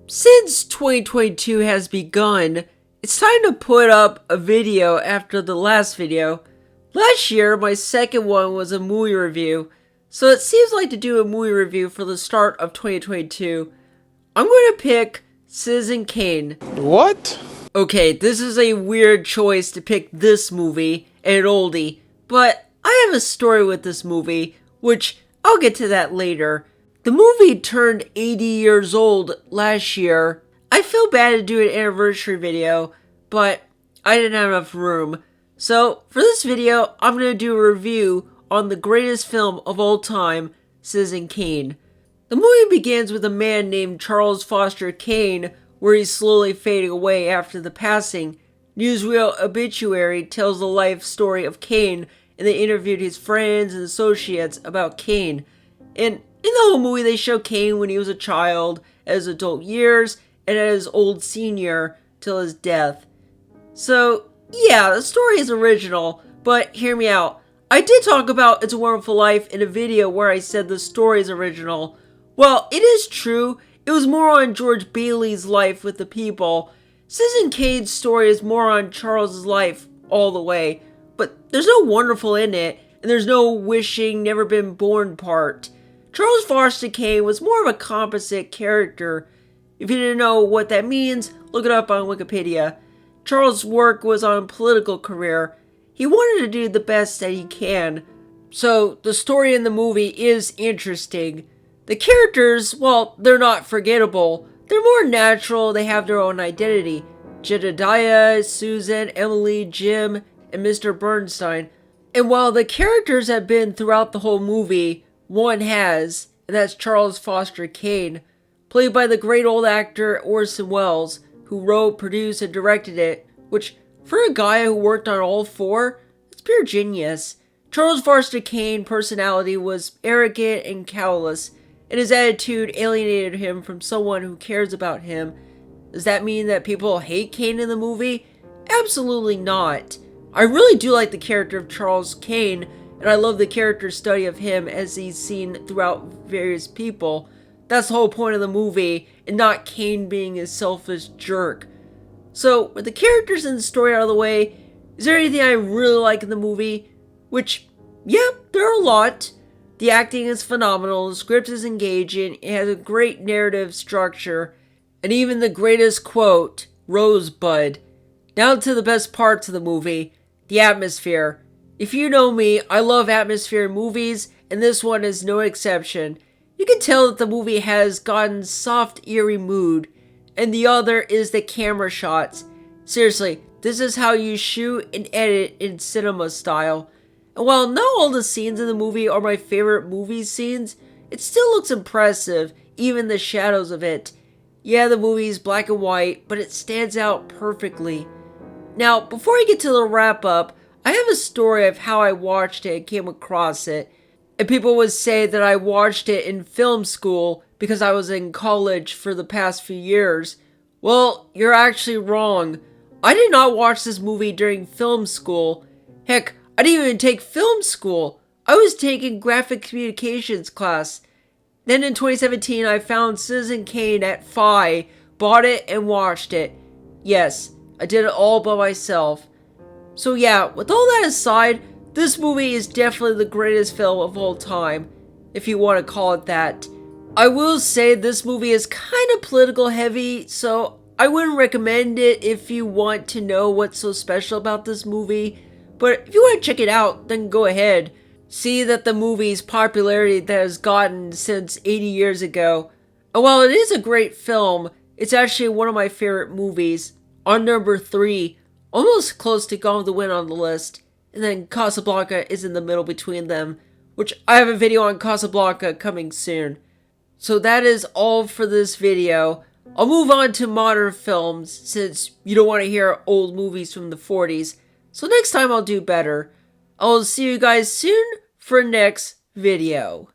Since 2022 has begun, it's time to put up a video after the last video. Last year, my second one was a movie review, so it seems like to do a movie review for the start of 2022. I'm going to pick Citizen Kane. What? Okay, this is a weird choice to pick this movie, an oldie, but I have a story with this movie, which I'll get to that later. The movie turned 80 years old last year. I feel bad to do an anniversary video, but I didn't have enough room. So, for this video, I'm going to do a review on the greatest film of all time, Citizen Kane. The movie begins with a man named Charles Foster Kane, where he's slowly fading away after the passing. Newsreel obituary tells the life story of Kane, and they interviewed his friends and associates about Kane. And in the whole movie, they show Kane when he was a child, at his adult years, and at his old senior, till his death. So, yeah, the story is original, but hear me out. I did talk about It's a Wonderful Life in a video where I said the story is original. Well, it is true. It was more on George Bailey's life with the people. Citizen Kane's story is more on Charles's life all the way. But there's no wonderful in it, and there's no wishing never been born part. Charles Foster Kane was more of a composite character. If you didn't know what that means, look it up on Wikipedia. Charles' work was on a political career. He wanted to do the best that he can. So, the story in the movie is interesting. The characters, well, they're not forgettable. They're more natural, they have their own identity. Jedediah, Susan, Emily, Jim, and Mr. Bernstein. And while the characters have been throughout the whole movie, one has, and that's Charles Foster Kane, played by the great old actor Orson Welles, who wrote, produced, and directed it, which, for a guy who worked on all four, it's pure genius. Charles Foster Kane's personality was arrogant and callous, and his attitude alienated him from someone who cares about him. Does that mean that people hate Kane in the movie? Absolutely not. I really do like the character of Charles Kane, and I love the character study of him as he's seen throughout various people. That's the whole point of the movie, and not Kane being a selfish jerk. So, with the characters and the story out of the way, is there anything I really like in the movie? Which, yeah, there are a lot. The acting is phenomenal, the script is engaging, it has a great narrative structure, and even the greatest quote, Rosebud. Now to the best parts of the movie, the atmosphere. If you know me, I love atmosphere in movies, and this one is no exception. You can tell that the movie has gotten soft, eerie mood, and the other is the camera shots. Seriously, this is how you shoot and edit in cinema style. And while not all the scenes in the movie are my favorite movie scenes, it still looks impressive, even the shadows of it. Yeah, the movie is black and white, but it stands out perfectly. Now, before I get to the wrap up, I have a story of how I watched it and came across it. And people would say that I watched it in film school because I was in college for the past few years. Well, you're actually wrong. I did not watch this movie during film school. Heck, I didn't even take film school. I was taking graphic communications class. Then in 2017, I found Citizen Kane at Phi, bought it, and watched it. Yes, I did it all by myself. So yeah, with all that aside, this movie is definitely the greatest film of all time, if you want to call it that. I will say this movie is kind of political heavy, so I wouldn't recommend it if you want to know what's so special about this movie. But if you want to check it out, then go ahead. See that the movie's popularity that has gotten since 80 years ago. And while it is a great film, it's actually one of my favorite movies. On number 3, almost close to Gone with the Wind on the list. And then Casablanca is in the middle between them, which I have a video on Casablanca coming soon. So that is all for this video. I'll move on to modern films since you don't want to hear old movies from the 40s. So next time I'll do better. I'll see you guys soon for next video.